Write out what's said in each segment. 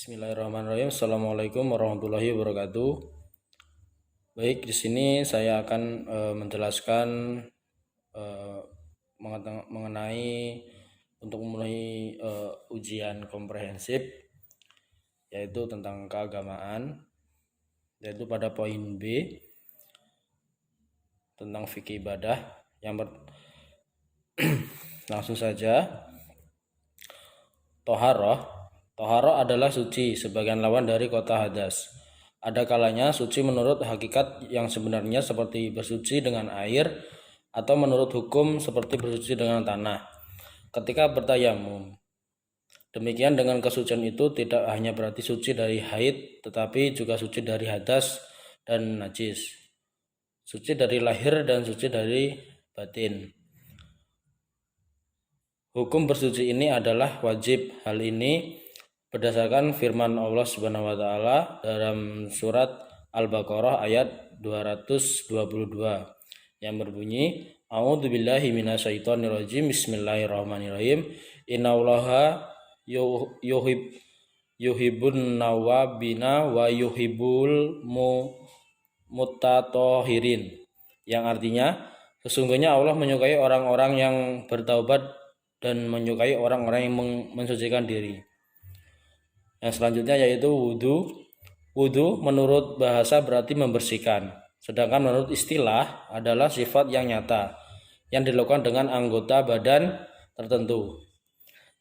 Bismillahirrahmanirrahim. Assalamualaikum warahmatullahi wabarakatuh. Baik, di sini saya akan menjelaskan mengenai untuk memenuhi ujian komprehensif, yaitu tentang keagamaan, yaitu pada poin B tentang fikih ibadah. Langsung saja. Toharoh adalah suci, sebagian lawan dari kota hadas. Ada kalanya suci menurut hakikat yang sebenarnya seperti bersuci dengan air, atau menurut hukum seperti bersuci dengan tanah ketika bertayamum. Demikian dengan kesucian itu tidak hanya berarti suci dari haid, tetapi juga suci dari hadas dan najis, suci dari lahir dan suci dari batin. Hukum bersuci ini adalah wajib. Hal ini berdasarkan firman Allah Subhanahu wa taala dalam surat Al-Baqarah ayat 222 yang berbunyi, A'udzubillahi minasyaitonirrajim. Bismillahirrahmanirrahim. Innallaha yuhibbun nawabina wa yuhibbul mutatahhirin, yang artinya sesungguhnya Allah menyukai orang-orang yang bertaubat dan menyukai orang-orang yang mensucikan diri. Yang selanjutnya yaitu wudhu. Wudhu menurut bahasa berarti membersihkan, sedangkan menurut istilah adalah sifat yang nyata yang dilakukan dengan anggota badan tertentu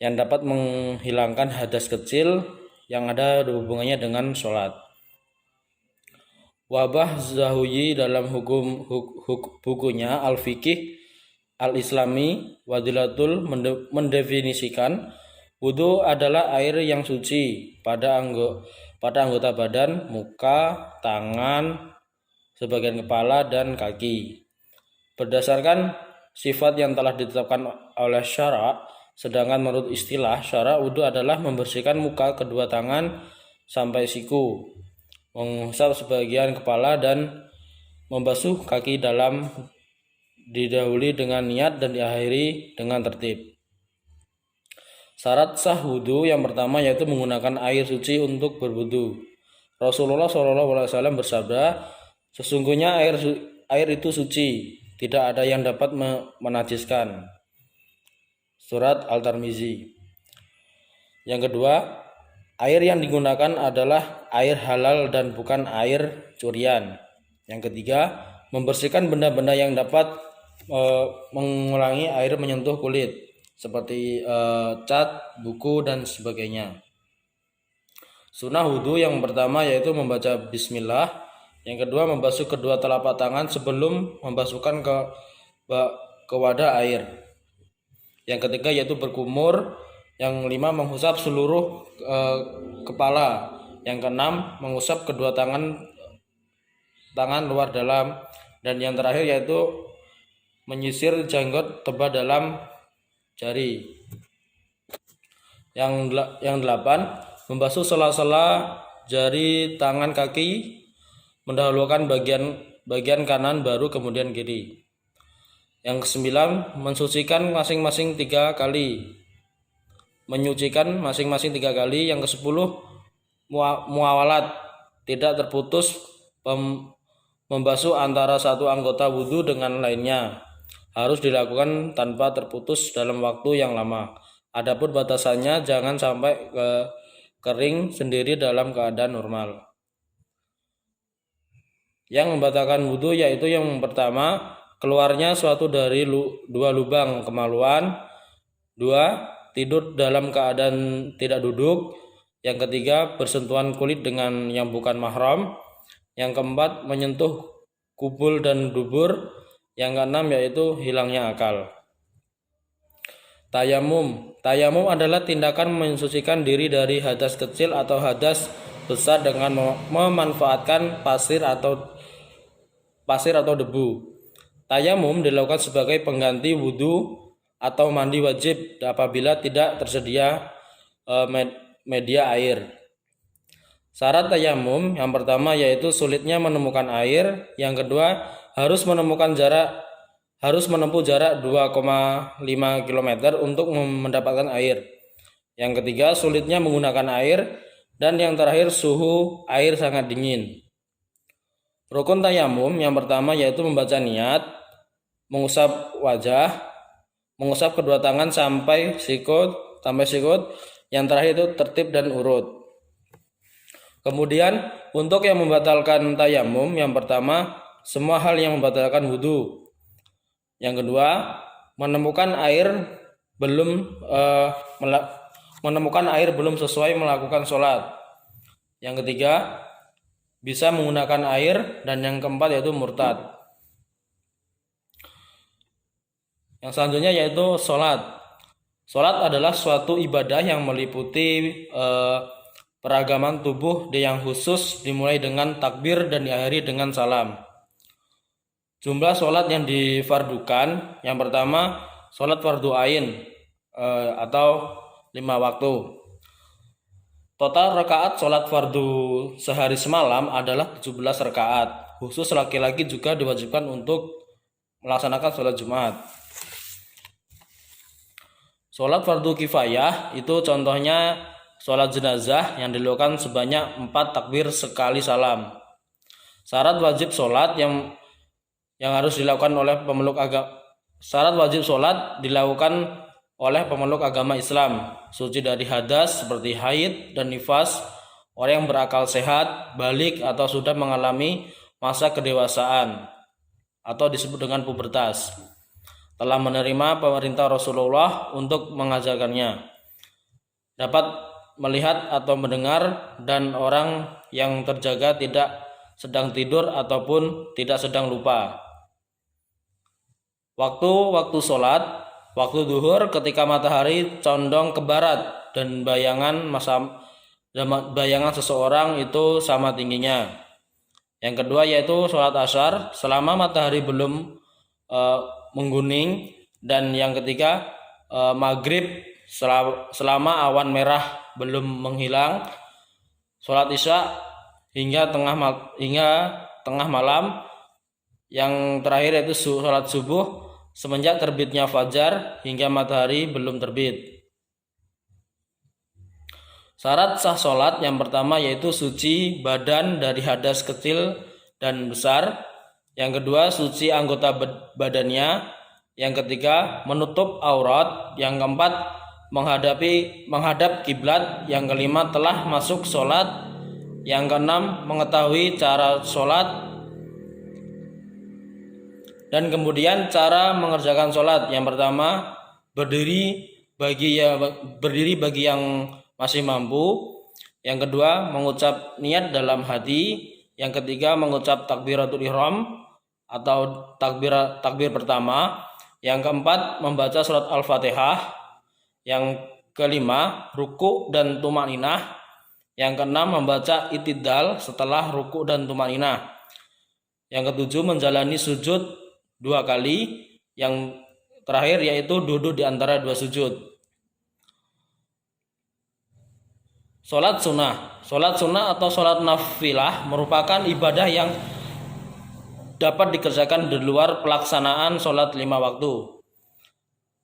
yang dapat menghilangkan hadas kecil yang ada hubungannya dengan sholat. Wabah Zahuyi dalam bukunya Al-Fiqih Al-Islami Wadilatul mendefinisikan wudhu adalah air yang suci pada anggota badan, muka, tangan, sebagian kepala, dan kaki berdasarkan sifat yang telah ditetapkan oleh syara'. Sedangkan menurut istilah syara', wudhu adalah membersihkan muka, kedua tangan sampai siku, mengusap sebagian kepala, dan membasuh kaki dalam didahului dengan niat dan diakhiri dengan tertib. Syarat sah wudhu yang pertama yaitu menggunakan air suci untuk berwudhu. Rasulullah SAW bersabda, sesungguhnya air itu suci, tidak ada yang dapat menajiskan. Surat Al-Tirmizi. Yang kedua, air yang digunakan adalah air halal dan bukan air curian. Yang ketiga, membersihkan benda-benda yang dapat mengulangi air menyentuh kulit seperti cat, buku, dan sebagainya. Sunnah wudhu yang pertama yaitu membaca bismillah. Yang kedua, membasuh kedua telapak tangan sebelum membasuhkan ke wadah air. Yang ketiga yaitu berkumur. Yang kelima, mengusap seluruh kepala. Yang keenam, mengusap kedua tangan luar dalam. Dan yang terakhir yaitu menyisir janggut tebal dalam jari. Yang delapan, membasuh sela-sela jari tangan kaki, mendahulukan bagian kanan baru kemudian kiri. Yang kesembilan, mensucikan masing-masing 3 kali, menyucikan masing-masing 3 kali. Yang kesepuluh, muawalat, tidak terputus membasuh antara satu anggota wudhu dengan lainnya, harus dilakukan tanpa terputus dalam waktu yang lama. Adapun batasannya jangan sampai kering sendiri dalam keadaan normal. Yang membatalkan wudhu yaitu yang pertama, keluarnya suatu dari 2 lubang kemaluan. 2, tidur dalam keadaan tidak duduk. Yang ketiga, bersentuhan kulit dengan yang bukan mahram. Yang keempat, menyentuh kubul dan dubur. Yang keenam yaitu hilangnya akal. Tayamum adalah tindakan mensucikan diri dari hadas kecil atau hadas besar dengan memanfaatkan pasir atau debu. Tayamum dilakukan sebagai pengganti wudhu atau mandi wajib apabila tidak tersedia media air. Syarat tayamum yang pertama yaitu sulitnya menemukan air. Yang kedua, harus menempuh jarak 2,5 km untuk mendapatkan air. Yang ketiga, sulitnya menggunakan air. Dan yang terakhir suhu air sangat dingin. Rukun tayamum yang pertama yaitu membaca niat, mengusap wajah, mengusap kedua tangan sampai sikut. Yang terakhir itu tertib dan urut. Kemudian untuk yang membatalkan tayamum, yang pertama semua hal yang membatalkan wudhu. Yang kedua menemukan air belum sesuai melakukan sholat. Yang ketiga bisa menggunakan air, dan yang keempat yaitu murtad. Yang selanjutnya yaitu sholat. Sholat adalah suatu ibadah yang meliputi peragaman tubuh yang khusus, dimulai dengan takbir dan diakhiri dengan salam. Jumlah sholat yang difardukan, yang pertama sholat fardu ain atau 5 waktu. Total rakaat sholat fardu sehari semalam adalah 17 rakaat. Khusus laki-laki juga diwajibkan untuk melaksanakan sholat Jumat. Sholat fardu kifayah itu contohnya sholat jenazah yang dilakukan sebanyak 4 takbir sekali salam. Syarat wajib sholat yang harus dilakukan oleh pemeluk agama. Syarat wajib sholat dilakukan oleh pemeluk agama Islam, suci dari hadas seperti haid dan nifas, orang yang berakal sehat, balik atau sudah mengalami masa kedewasaan atau disebut dengan pubertas, telah menerima pemerintah Rasulullah untuk mengajarkannya, dapat melihat atau mendengar, dan orang yang terjaga tidak sedang tidur ataupun tidak sedang lupa. Waktu sholat, waktu duhur ketika matahari condong ke barat dan bayangan seseorang itu sama tingginya. Yang kedua yaitu sholat asar selama matahari belum mengguning, dan yang ketiga maghrib selama awan merah belum menghilang. Sholat isya hingga tengah malam. Yang terakhir yaitu sholat subuh semenjak terbitnya fajar hingga matahari belum terbit. Syarat sah sholat yang pertama yaitu suci badan dari hadas kecil dan besar. Yang kedua suci anggota badannya. Yang ketiga menutup aurat. Yang keempat menghadap kiblat. Yang kelima telah masuk sholat. Yang keenam mengetahui cara sholat. Dan kemudian cara mengerjakan sholat. Yang pertama berdiri bagi yang masih mampu. Yang kedua mengucap niat dalam hati. Yang ketiga mengucap takbiratul ihram atau takbir pertama. Yang keempat membaca surat Al-Fatihah. Yang kelima ruku dan tumaninah. Yang keenam membaca itidal setelah ruku dan tumaninah. Yang ketujuh menjalani sujud 2 kali. Yang terakhir yaitu duduk di antara 2 sujud. Sholat sunnah atau sholat nafilah merupakan ibadah yang dapat dikerjakan di luar pelaksanaan sholat 5 waktu.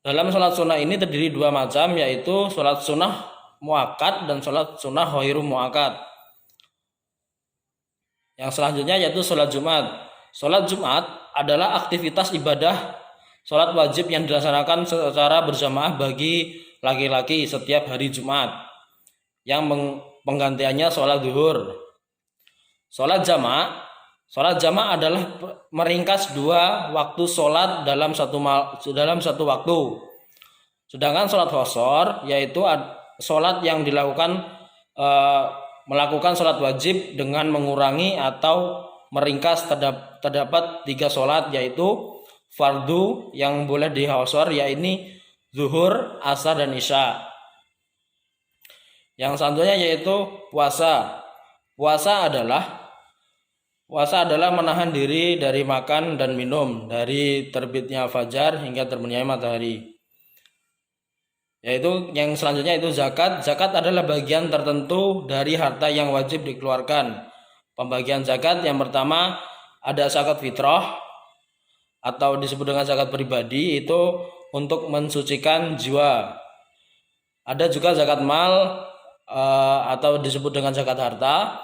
Dalam sholat sunnah ini terdiri 2 macam, yaitu sholat sunnah muakkad dan sholat sunnah ghairu muakkad. Yang selanjutnya yaitu sholat Jumat. Sholat Jumat adalah aktivitas ibadah sholat wajib yang dilaksanakan secara berjamaah bagi laki-laki setiap hari Jumat, yang penggantiannya sholat zuhur. Sholat jamaah adalah meringkas 2 waktu sholat dalam satu waktu. Sedangkan sholat qashar yaitu sholat yang dilakukan melakukan sholat wajib dengan mengurangi atau meringkas. Terdapat 3 sholat yaitu fardu yang boleh dihasar, yaitu zuhur, asar, dan isya. Yang selanjutnya yaitu puasa. Puasa adalah menahan diri dari makan dan minum dari terbitnya fajar hingga terbenamnya matahari. Yaitu yang selanjutnya itu zakat. Zakat adalah bagian tertentu dari harta yang wajib dikeluarkan. Pembagian zakat yang pertama ada zakat fitrah atau disebut dengan zakat pribadi, itu untuk mensucikan jiwa. Ada juga zakat mal atau disebut dengan zakat harta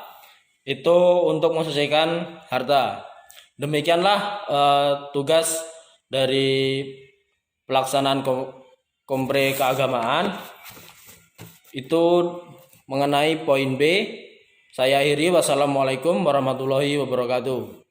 itu untuk menyelesaikan harta. Demikianlah tugas dari pelaksanaan kompre keagamaan itu mengenai poin B. Saya akhiri, wassalamualaikum warahmatullahi wabarakatuh.